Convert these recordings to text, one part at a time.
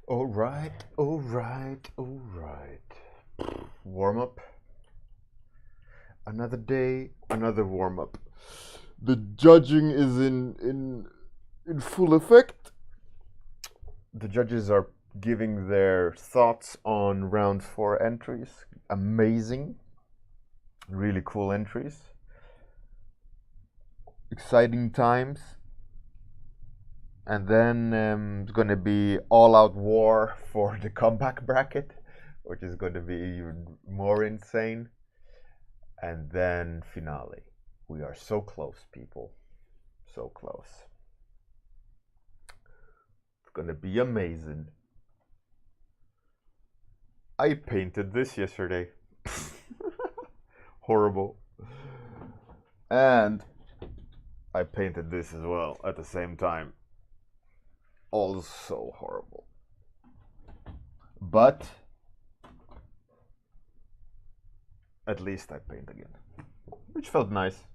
All right, all right, all right. Warm up. Another day, another warm up. The judging is in full effect. The judges are giving their thoughts on round 4 entries. Amazing. Really cool entries. Exciting times. And then it's going to be all out war for the comeback bracket, which is going to be even more insane. And then finale. We are so close, people. So close. It's going to be amazing. I painted this yesterday. Horrible. And I painted this as well at the same time. Also horrible. But at least I paint again, which felt nice.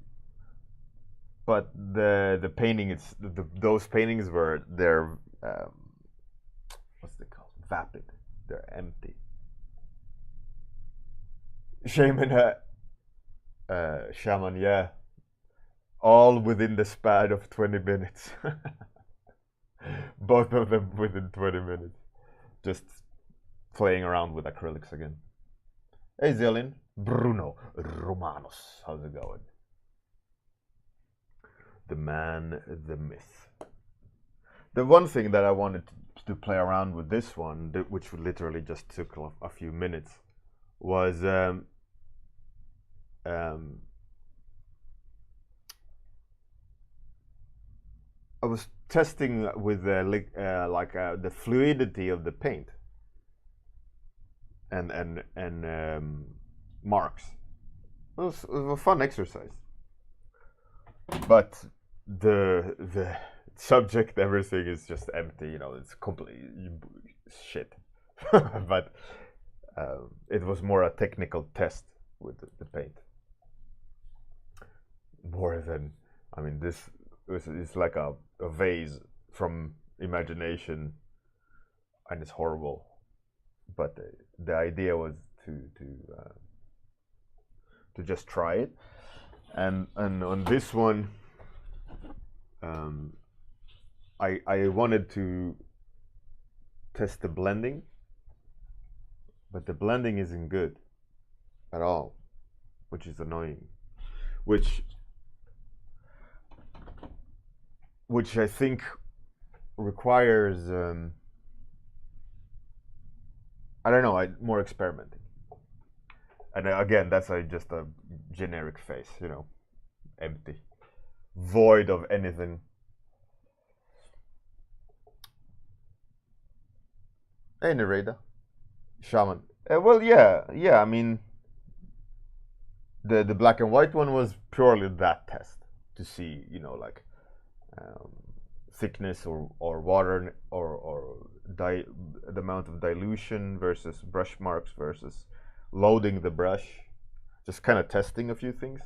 But the painting, those paintings were they're what's they called? Vapid. They're empty. Shaman, yeah, all within the span of 20 minutes. Both of them within 20 minutes. Just playing around with acrylics again. Hey Zilin, Bruno Romanos, how's it going? The man, the myth. The one thing that I wanted to play around with this one, which literally just took a few minutes, was I was testing with the fluidity of the paint and marks. It was a fun exercise, but the subject, everything is just empty. You know, it's completely shit. But it was more a technical test with the paint, more than, I mean, this it's like a vase from imagination, and it's horrible. But the idea was to just try it, and on this one, I wanted to test the blending, but the blending isn't good at all, which is annoying. Which I think requires I don't know, more experimenting. And again, that's just a generic face, you know, empty, void of anything. Hey, Nereda, Shaman. Well, yeah. I mean, the black and white one was purely that test to see, you know, like um, thickness or water or the amount of dilution versus brush marks versus loading the brush, just kind of testing a few things.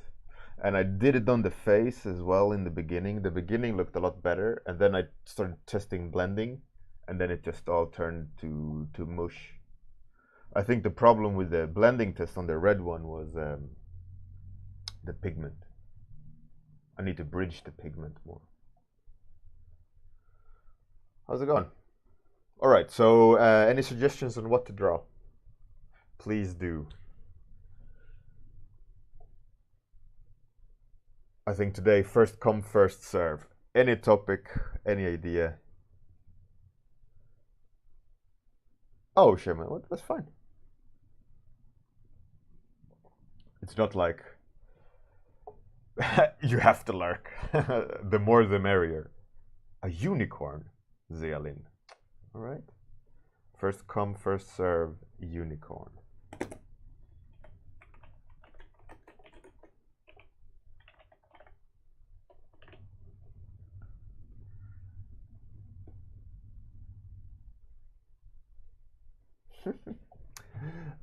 And I did it on the face as well in the beginning. The beginning looked a lot better, and then I started testing blending, and then it just all turned to mush. I think the problem with the blending test on the red one was the pigment. I need to bridge the pigment more. How's it going? All right, so any suggestions on what to draw? Please do. I think today, first come, first serve. Any topic, any idea. Oh, Shaman, what? That's fine. It's not like you have to lurk. The more the merrier. A unicorn, Zealin. All right. First come, first serve, unicorn.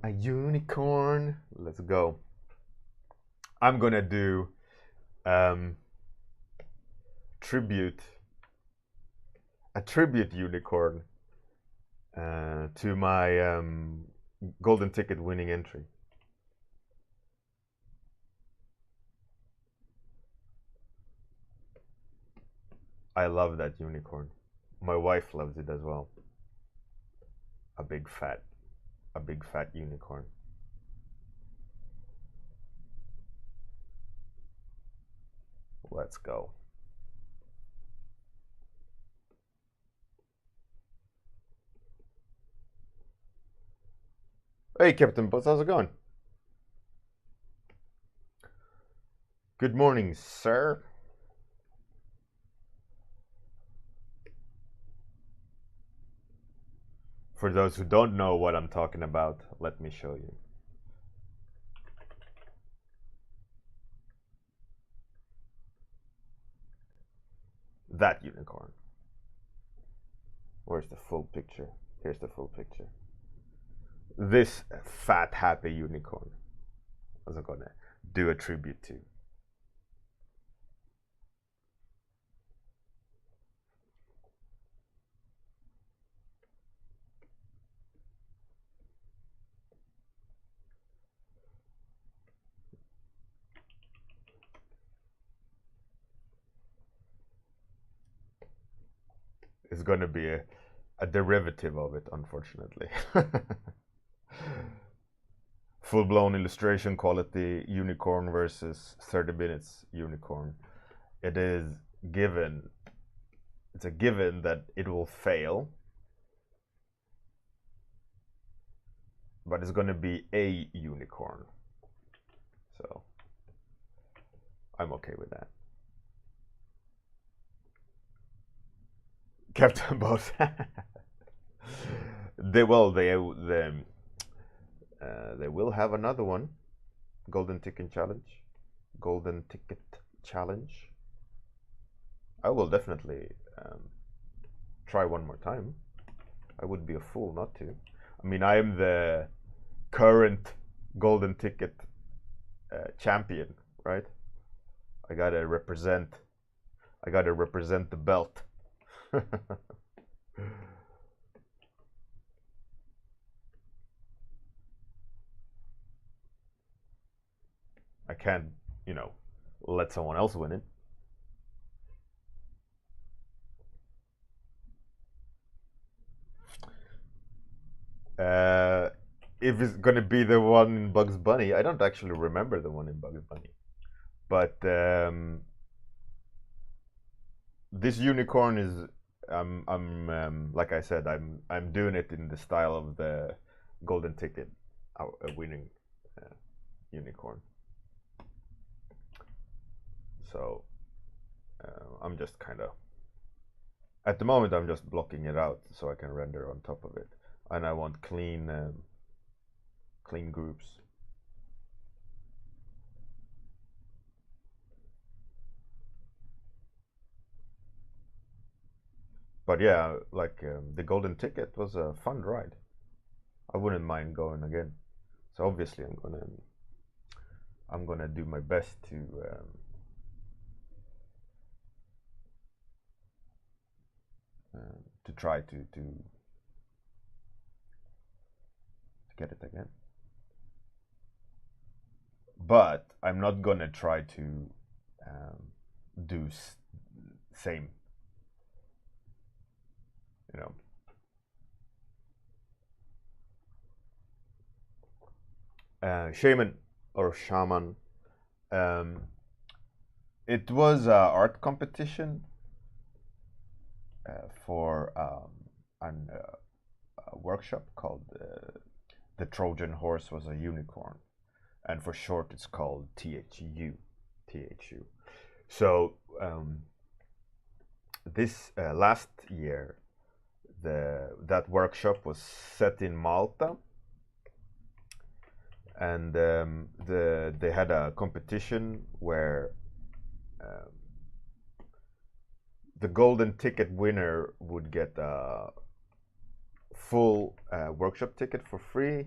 A unicorn. Let's go. I'm gonna do tribute. A tribute unicorn to my golden ticket winning entry. I love that unicorn. My wife loves it as well. A big fat unicorn. Let's go. Hey, Captain Buzz, how's it going? Good morning, sir. For those who don't know what I'm talking about, let me show you. That unicorn. Where's the full picture? Here's the full picture. This fat, happy unicorn. I was gonna do a tribute to. It's gonna be a derivative of it, unfortunately. Full-blown illustration quality unicorn versus 30 minutes unicorn. It is given, it's a given that it will fail, but it's gonna be a unicorn. So I'm okay with that. Captain Boss. They will have another one. Golden Ticket Challenge. Golden Ticket Challenge. I will definitely try one more time. I would be a fool not to. I mean, I am the current Golden Ticket champion, right? I gotta represent the belt. I can't, let someone else win it. If it's gonna be the one in Bugs Bunny, I don't actually remember the one in Bugs Bunny, but this unicorn is, like I said, I'm doing it in the style of the Golden Ticket winning unicorn. So I'm just kind of, at the moment I'm just blocking it out so I can render on top of it, and I want clean groups. But yeah, like the Golden Ticket was a fun ride. I wouldn't mind going again. So obviously I'm gonna do my best to try to get it again. But I'm not gonna try to do same, shaman or shaman. It was an art competition for a workshop called The Trojan Horse Was a Unicorn, and for short it's called THU. So this last year, that workshop was set in Malta, and they had a competition where the Golden Ticket winner would get a full workshop ticket for free,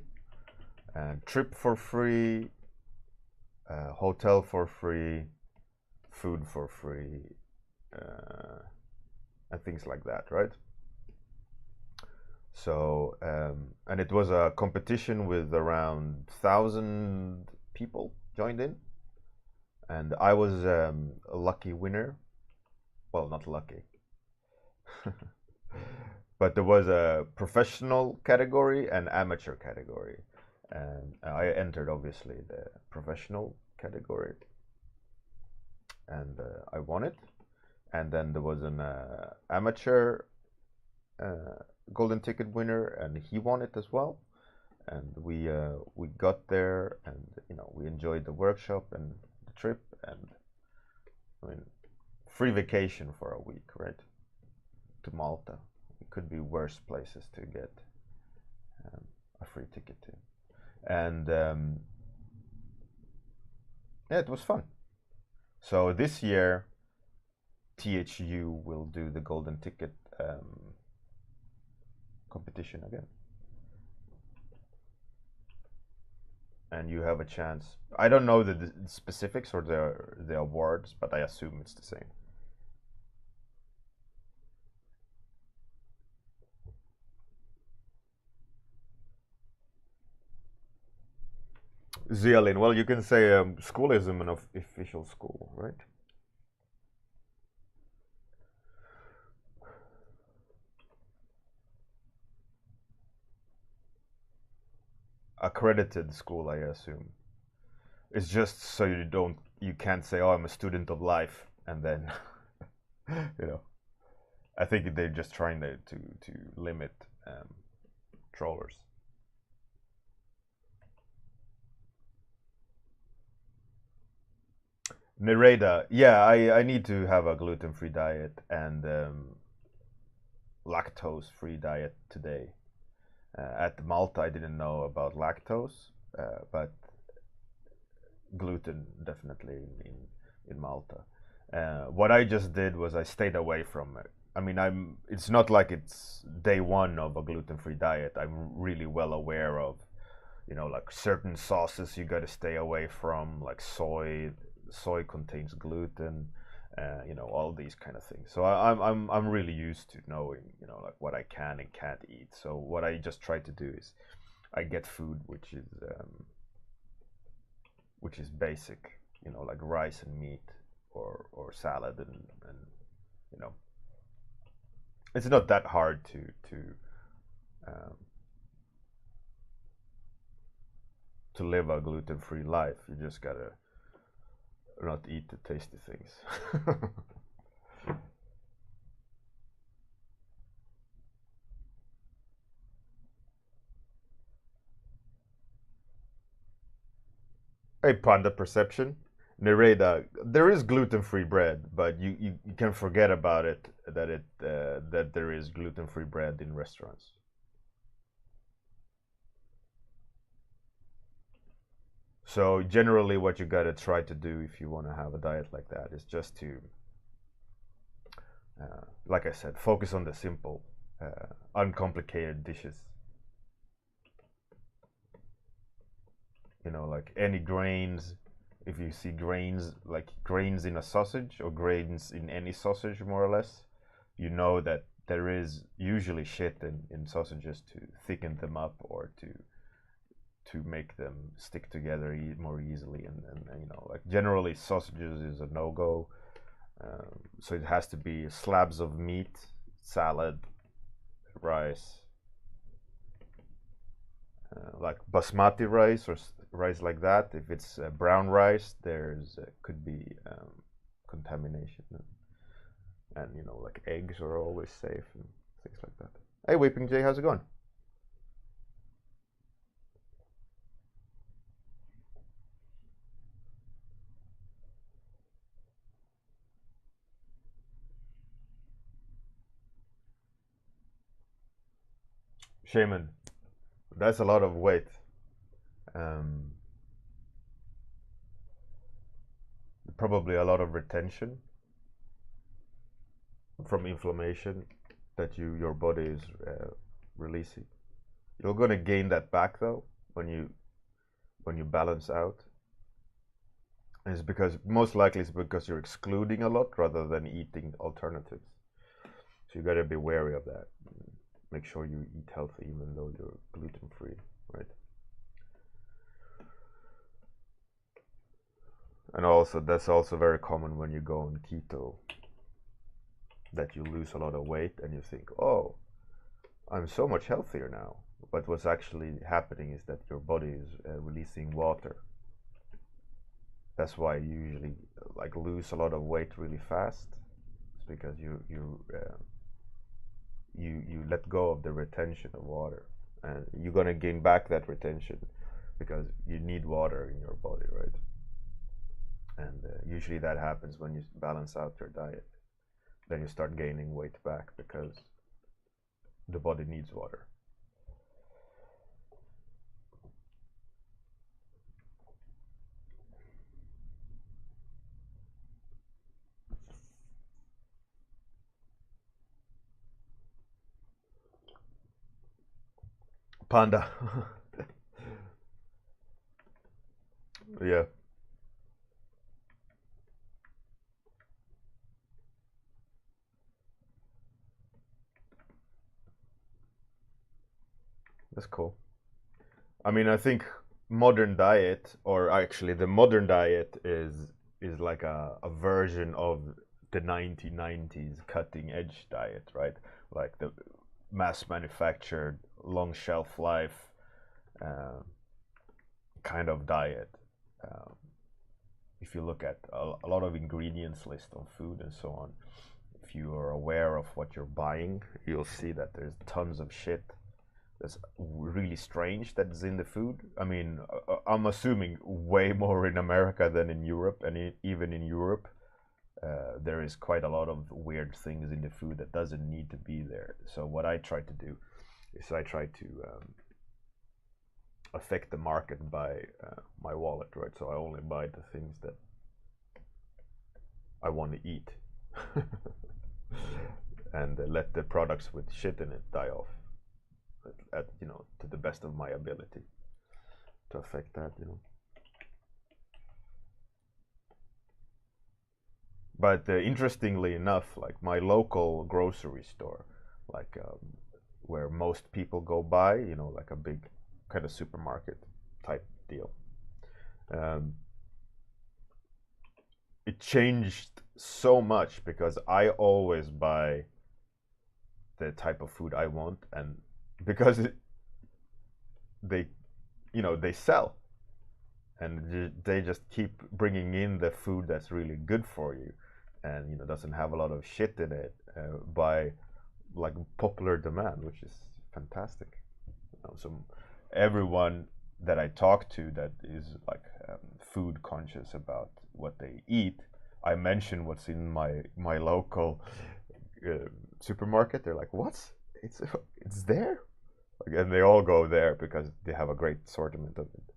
trip for free, hotel for free, food for free, and things like that, right? So and it was a competition with around 1,000 people joined in, and I was a lucky winner. Well, not lucky, but there was a professional category and amateur category, and I entered obviously the professional category, and I won it. And then there was an amateur golden ticket winner, and he won it as well. And we got there, and we enjoyed the workshop and the trip, and I mean, free vacation for a week, right? To Malta. It could be worse places to get a free ticket to. And yeah, it was fun. So this year, THU will do the golden ticket competition again. And you have a chance. I don't know the specifics or the awards, but I assume it's the same. Zialin, well, you can say school is an official school, right? Accredited school, I assume. It's just so you can't say, oh, I'm a student of life, and then, I think they're just trying to limit trollers. Nereda, yeah, I need to have a gluten-free diet and lactose-free diet today. At Malta, I didn't know about lactose, but gluten definitely in Malta. What I just did was I stayed away from it. I mean, it's not like it's day one of a gluten-free diet. I'm really well aware of, like certain sauces you got to stay away from, like soy. Soy contains gluten, all these kind of things. So I'm really used to knowing, like what I can and can't eat. So what I just try to do is I get food which is basic, like rice and meat or salad and it's not that hard to live a gluten-free life. You just gotta not eat the tasty things. Hey, Panda Perception. Nereda, there is gluten-free bread, but you can forget about it that there is gluten-free bread in restaurants. So generally, what you gotta try to do if you want to have a diet like that is just to, like I said, focus on the simple, uncomplicated dishes. Like any grains. If you see grains, like grains in a sausage or grains in any sausage, more or less, you know that there is usually shit in sausages to thicken them up or to make them stick together more easily, and like generally sausages is a no-go. So it has to be slabs of meat, salad, rice, like basmati rice or rice like that. If it's brown rice, there's could be contamination, and like eggs are always safe and things like that. Hey, Weeping Jay, how's it going? Shaman, that's a lot of weight. Um, Probably a lot of retention from inflammation that your body is releasing. You're gonna gain that back though when you balance out. And it's because most likely it's because you're excluding a lot rather than eating alternatives. So you gotta be wary of that. make sure you eat healthy even though you're gluten free, right? And also that's also very common when you go on keto, that you lose a lot of weight and you think, oh, I'm so much healthier now. But what's actually happening is that your body is releasing water. That's why you usually like lose a lot of weight really fast. It's because you let go of the retention of water, and you're gonna gain back that retention because you need water in your body, right? And usually that happens when you balance out your diet. Then you start gaining weight back because the body needs water. Panda. Yeah. That's cool. I mean, I think modern diet, or actually the modern diet is like a version of the 1990s cutting edge diet, right? Like the mass manufactured, long shelf life kind of diet. Um, if you look at a lot of ingredients list on food and so on, if you are aware of what you're buying, you'll see that there's tons of shit that's really strange that's in the food. I mean, I'm assuming way more in America than in Europe, and even in Europe, there is quite a lot of weird things in the food that doesn't need to be there. So what I try to do is I try to affect the market by my wallet, right? So I only buy the things that I want to eat, and let the products with shit in it die off. At to the best of my ability to affect that, But interestingly enough, like my local grocery store, like where most people go by, like a big kind of supermarket type deal, it changed so much because I always buy the type of food I want, and because they they sell, and they just keep bringing in the food that's really good for you, and doesn't have a lot of shit in it, by like popular demand, which is fantastic. So everyone that I talk to that is like food conscious about what they eat, I mention what's in my local supermarket. They're like, "What? It's there?" And they all go there because they have a great assortment of it.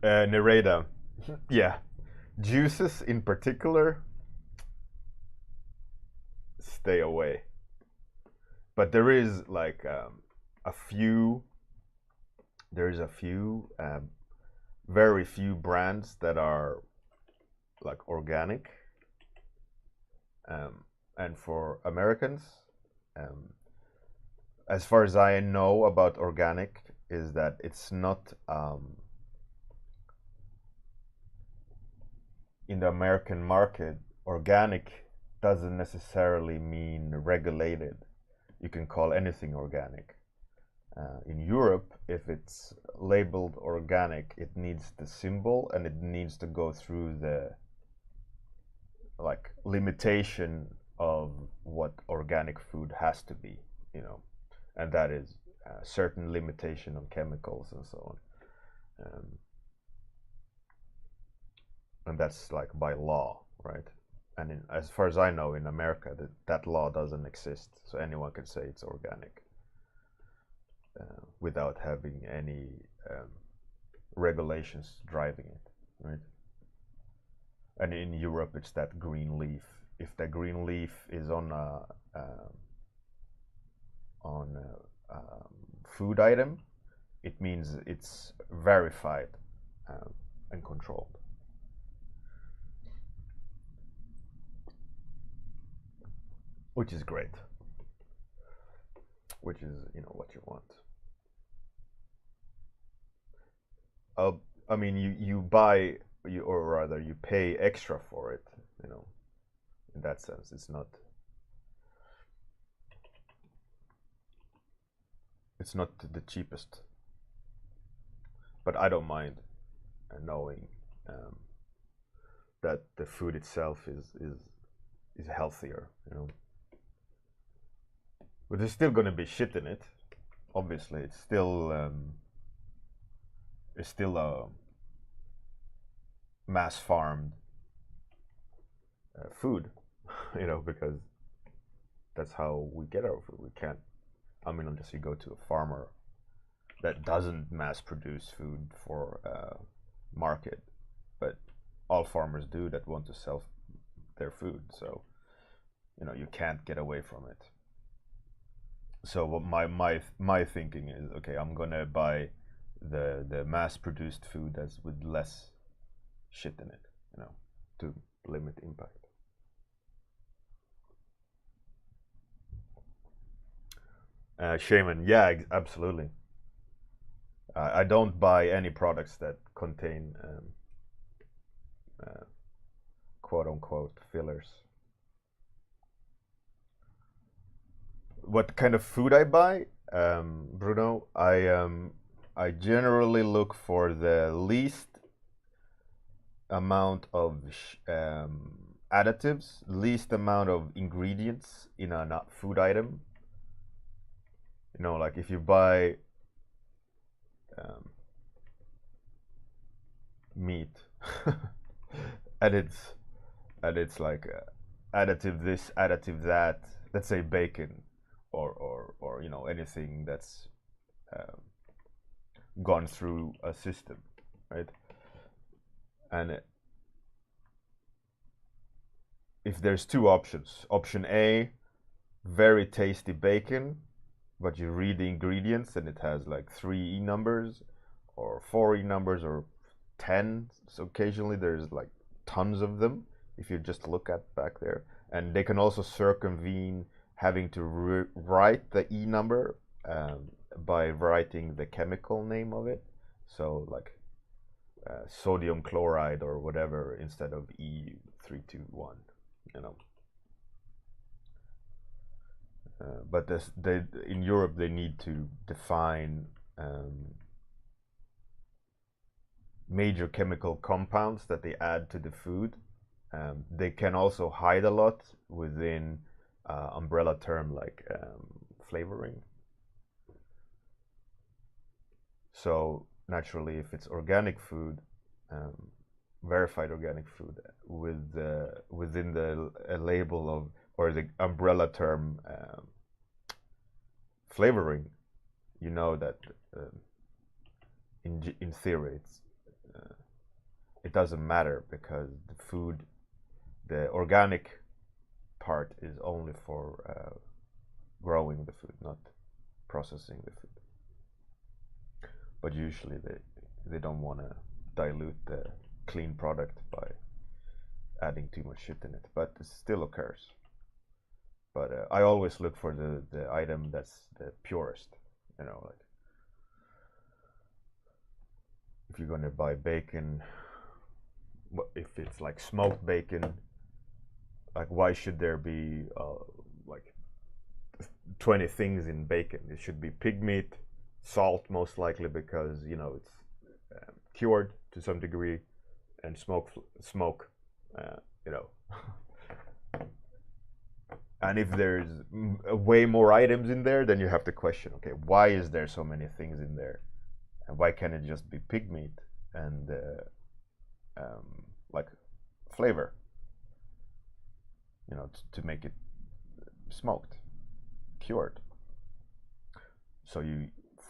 Nereda, yeah, juices in particular, stay away. But there is like a few. There's a few, very few brands that are like organic, and for Americans, um, as far as I know about organic, is that it's not in the American market. Organic doesn't necessarily mean regulated. You can call anything organic. In Europe, if it's labeled organic, it needs the symbol and it needs to go through the like limitation of what organic food has to be, and that is a certain limitation on chemicals and so on. And that's like by law, right? And as far as I know, in America, that law doesn't exist, so anyone can say it's organic without having any regulations driving it, right? And in Europe, it's that green leaf. If the green leaf is on a food item, it means it's verified and controlled. which is great, which is, you know, what you want. I mean, you buy, or rather you pay extra for it, you know, in that sense. It's not the cheapest, but I don't mind knowing that the food itself is healthier, you know. But there's still going to be shit in it. Obviously, it's still a mass farmed food, you know, because that's how we get our food. We can't. I mean, unless you go to a farmer that doesn't mass produce food for market, but all farmers do that want to sell their food. So, you know, you can't get away from it. So what my thinking is, okay, I'm gonna buy the mass produced food that's with less shit in it, you know, to limit impact. Shaman, yeah, absolutely. I don't buy any products that contain quote unquote fillers. What kind of food I buy, Bruno? I generally look for the least amount of additives, least amount of ingredients in a food item. You know, like if you buy meat and it's like additive this, additive that. Let's say bacon, or you know, anything that's gone through a system, right? And if there's two options, option A, very tasty bacon, but you read the ingredients and it has like 3 E numbers or 4 E numbers or 10. So occasionally there's like tons of them if you just look at back there. And they can also circumvent having to write the E number by writing the chemical name of it. So like sodium chloride or whatever instead of E321, you know. But in Europe they need to define major chemical compounds that they add to the food. They can also hide a lot within umbrella term like flavoring. So naturally, if it's organic food, verified organic food, with within the label of, or the umbrella term flavoring, you know that in theory it doesn't matter, because the food, the organic part is only for growing the food, not processing the food. But usually they don't want to dilute the clean product by adding too much shit in it, but it still occurs. But I always look for the item that's the purest, you know, like if you're gonna buy bacon, if it's like smoked bacon, like why should there be like 20 things in bacon? It should be pig meat, salt most likely, because you know it's cured to some degree, and smoke, you know. And if there's way more items in there, then you have to question, okay, why is there so many things in there, and why can't it just be pig meat and like flavor, you know, to make it smoked, cured. So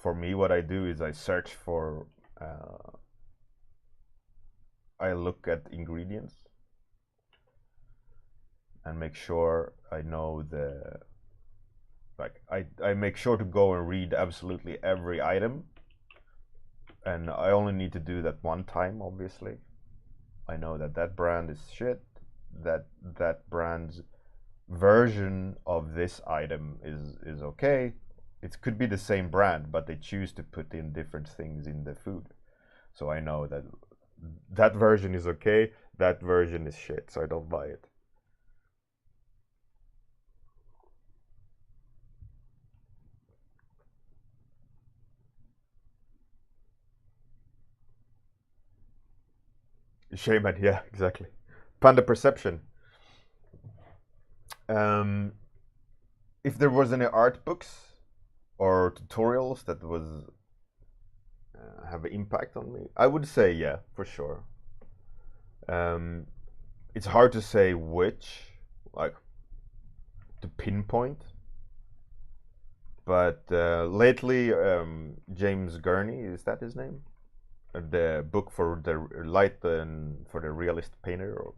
for me, what I do is I search for, I look at ingredients and make sure I know I make sure to go and read absolutely every item, and I only need to do that one time, obviously. I know that brand is shit, that brand's version of this item is okay. It could be the same brand, but they choose to put in different things in the food. So I know that that version is okay, that version is shit, so I don't buy it. Shaman, yeah, exactly. Panda perception. Um, if there was any art books or tutorials that was have an impact on me, I would say yeah, for sure. Um, it's hard to say which, like, to pinpoint. But lately, James Gurney, is that his name? The book for the light and for the realist painter, or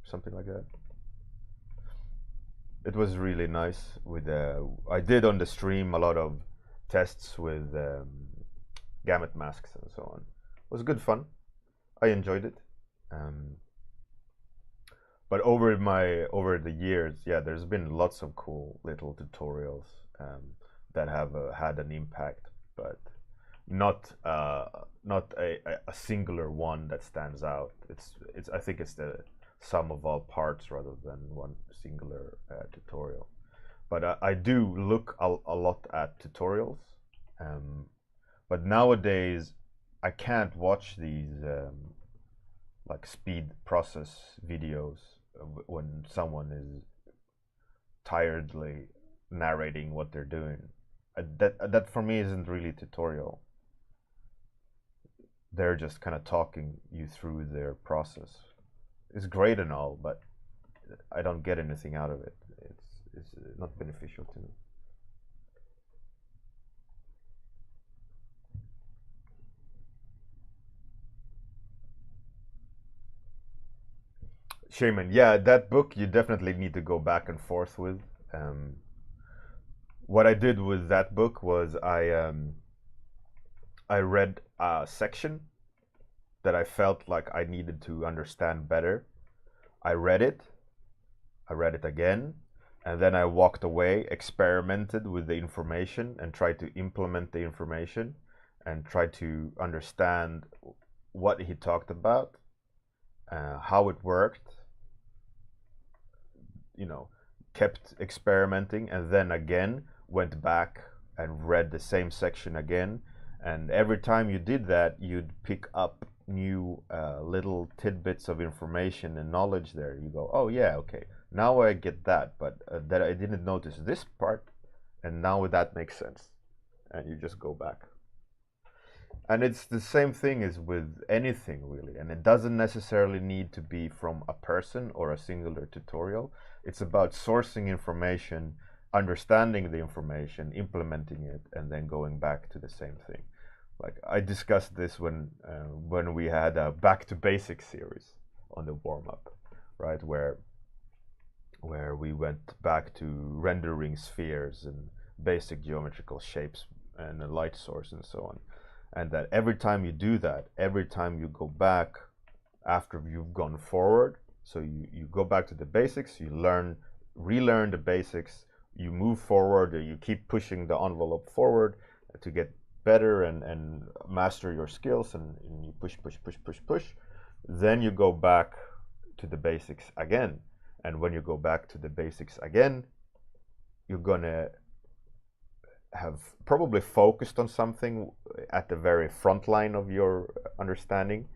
something like that. It was really nice. With I did on the stream a lot of tests with gamut masks and so on. It was good fun. I enjoyed it. But over the years, yeah, there's been lots of cool little tutorials that have had an impact, but not a singular one that stands out. It's I think it's the sum of all parts rather than one singular tutorial. But I do look a lot at tutorials, but nowadays I can't watch these like speed process videos when someone is tiredly narrating what they're doing. That for me isn't really tutorial. They're just kind of talking you through their process. It's great and all, but I don't get anything out of it. It's not beneficial to me. Shaman, yeah, that book you definitely need to go back and forth with. Um, what I did with that book was I read a section that I felt like I needed to understand better. I read it again, and then I walked away, experimented with the information, and tried to implement the information and tried to understand what he talked about, how it worked, you know, kept experimenting, and then again went back and read the same section again. And every time you did that, you'd pick up new little tidbits of information and knowledge there. You go, oh yeah, okay, now I get that, but that I didn't notice this part, and now that makes sense. And you just go back. And it's the same thing as with anything really, and it doesn't necessarily need to be from a person or a singular tutorial. It's about sourcing information, understanding the information, implementing it, and then going back to the same thing. Like I discussed this when we had a back to basics series on the warm up, right, where we went back to rendering spheres and basic geometrical shapes and a light source and so on. And that every time you do that, every time you go back after you've gone forward, so you go back to the basics, you relearn the basics, you move forward, you keep pushing the envelope forward to get better and master your skills, and you push. Then you go back to the basics again. And when you go back to the basics again, you're gonna have probably focused on something at the very front line of your understanding,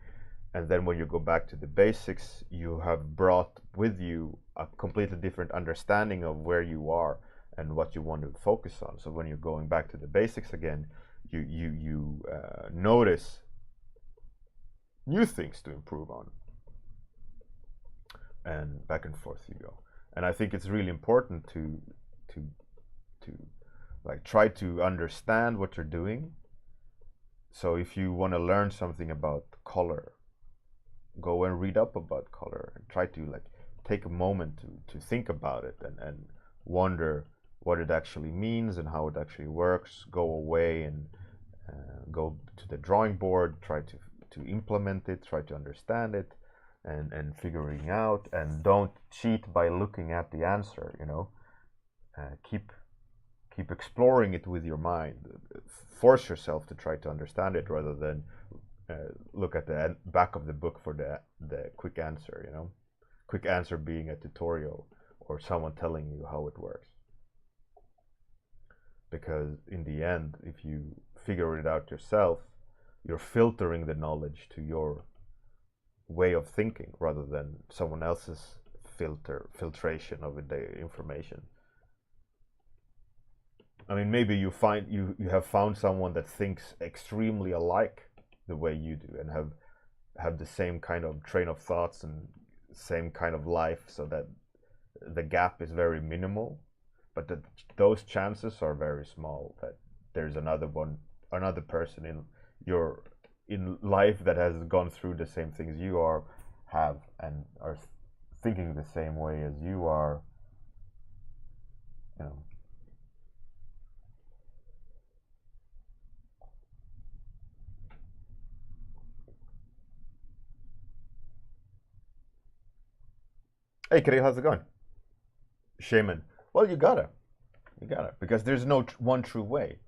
and then when you go back to the basics, you have brought with you a completely different understanding of where you are and what you want to focus on. So when you're going back to the basics again, you notice new things to improve on, and back and forth you go. And I think it's really important to like try to understand what you're doing. So if you want to learn something about color, go and read up about color and try to like take a moment to think about it and wonder what it actually means and how it actually works. Go away and go to the drawing board, try to implement it, try to understand it, and figuring out, and don't cheat by looking at the answer, you know. Keep exploring it with your mind. Force yourself to try to understand it rather than look at the back of the book for the quick answer, you know. Quick answer being a tutorial or someone telling you how it works. Because in the end, if you figure it out yourself, you're filtering the knowledge to your way of thinking rather than someone else's filtration of the information. I mean, maybe you have found someone that thinks extremely alike the way you do and have the same kind of train of thoughts and same kind of life, so that the gap is very minimal, but those chances are very small that there's another person in life that has gone through the same things you have and are thinking the same way as you are, you know. Hey, Kirill, how's it going? Shaman. Well, you gotta, because there's no one true way.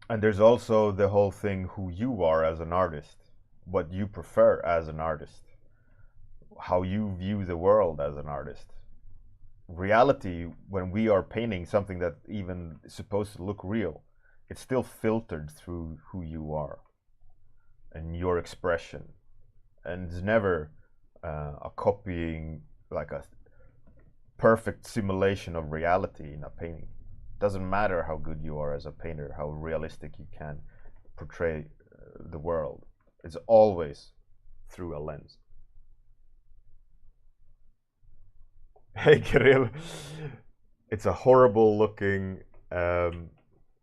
And there's also the whole thing who you are as an artist, what you prefer as an artist, how you view the world as an artist. Reality, when we are painting something that even is supposed to look real, it's still filtered through who you are and your expression. And it's never a copying, like a perfect simulation of reality in a painting. Doesn't matter how good you are as a painter, how realistic you can portray the world. It's always through a lens. Hey, Kirill. It's a horrible looking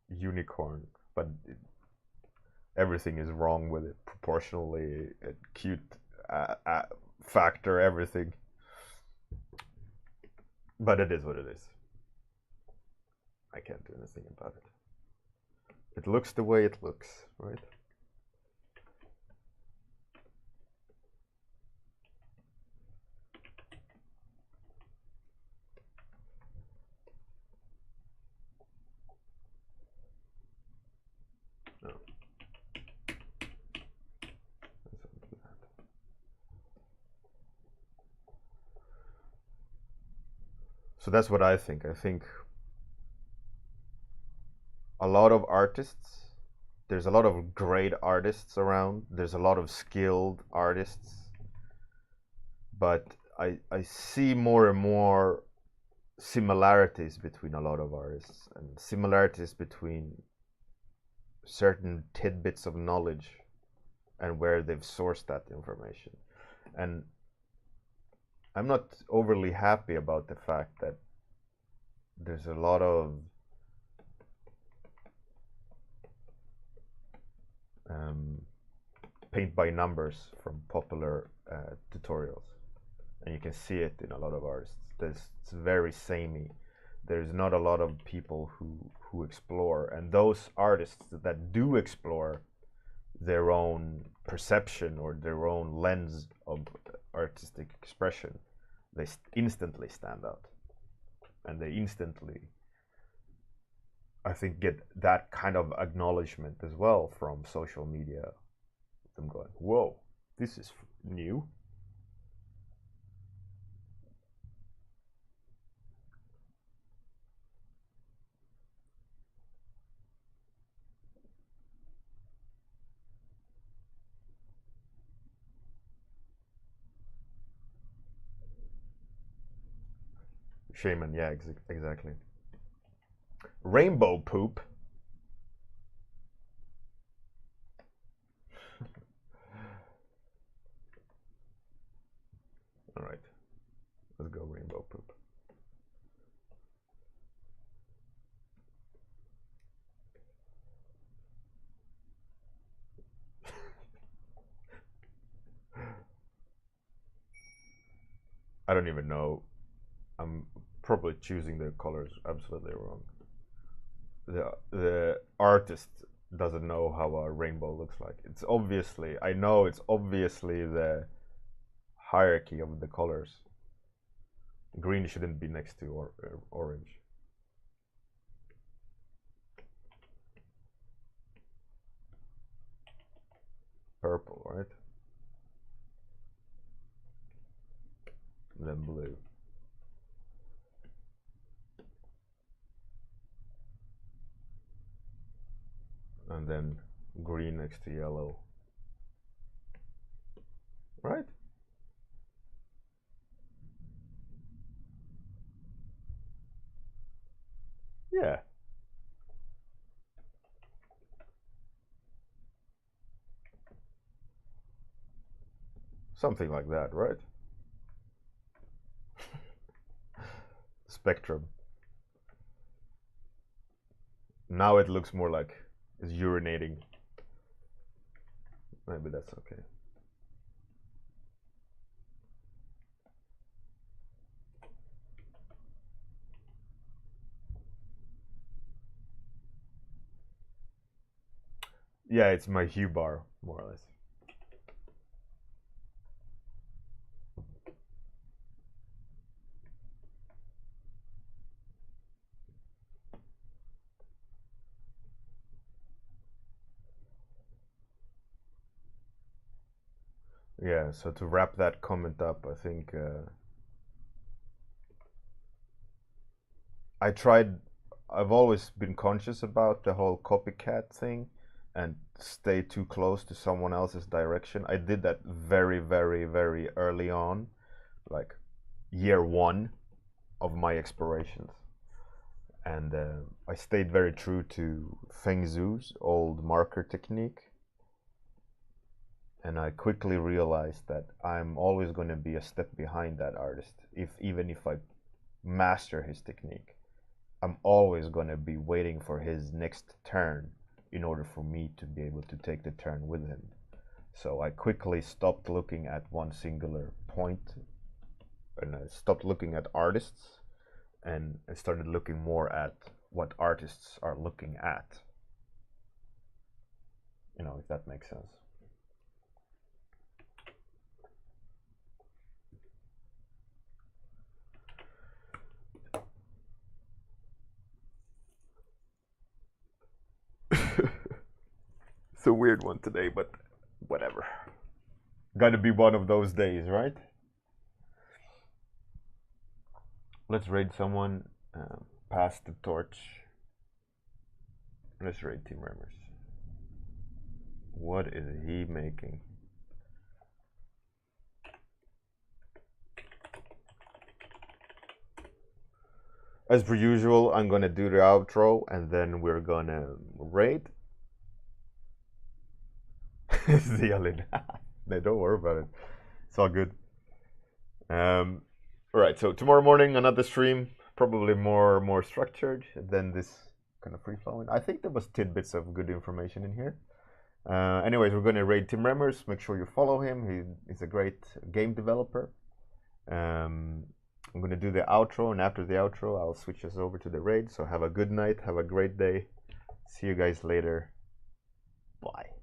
unicorn, but everything is wrong with it. Proportionally, cute factor, everything. But it is what it is. I can't do anything about it. It looks the way it looks, right? No. So that's what I think. I think a lot of artists, there's a lot of great artists around, there's a lot of skilled artists, but I see more and more similarities between a lot of artists and similarities between certain tidbits of knowledge and where they've sourced that information. And I'm not overly happy about the fact that there's a lot of paint by numbers from popular tutorials, and you can see it in a lot of artists. It's very samey. There's not a lot of people who explore, and those artists that do explore their own perception or their own lens of artistic expression, they instantly stand out, and they instantly, I think, get that kind of acknowledgement as well from social media. Them going, whoa, this is new. Shaman, yeah, exactly. Rainbow poop. All right, let's go rainbow poop. I don't even know. I'm probably choosing the colors absolutely wrong. The artist doesn't know how a rainbow looks like. It's obviously, I know it's obviously the hierarchy of the colors. Green shouldn't be next to orange. Purple, right? Then blue. And then green next to yellow. Right? Yeah. Something like that, right? Spectrum. Now it looks more like it's urinating. Maybe that's okay. Yeah, it's my hue bar, more or less. Yeah, so to wrap that comment up, I think I've always been conscious about the whole copycat thing and stay too close to someone else's direction. I did that very, very, very early on, like year 1 of my explorations. And I stayed very true to Feng Zhu's old marker technique. And I quickly realized that I'm always going to be a step behind that artist, even if I master his technique. I'm always going to be waiting for his next turn in order for me to be able to take the turn with him. So I quickly stopped looking at one singular point, and I stopped looking at artists, and I started looking more at what artists are looking at. You know, if that makes sense. It's a weird one today, but whatever. Gotta be one of those days, right? Let's raid someone. Pass the torch. Let's raid Team Rammers. What is he making? As per usual, I'm gonna do the outro and then we're gonna raid. Zeolin. No, don't worry about it. It's all good. Alright, so tomorrow morning another stream, probably more structured than this kind of free flowing. I think there was tidbits of good information in here. Anyways, we're gonna raid Tim Remmers. Make sure you follow him. He's a great game developer. I'm gonna do the outro, and after the outro, I'll switch us over to the raid. So have a good night, have a great day. See you guys later. Bye.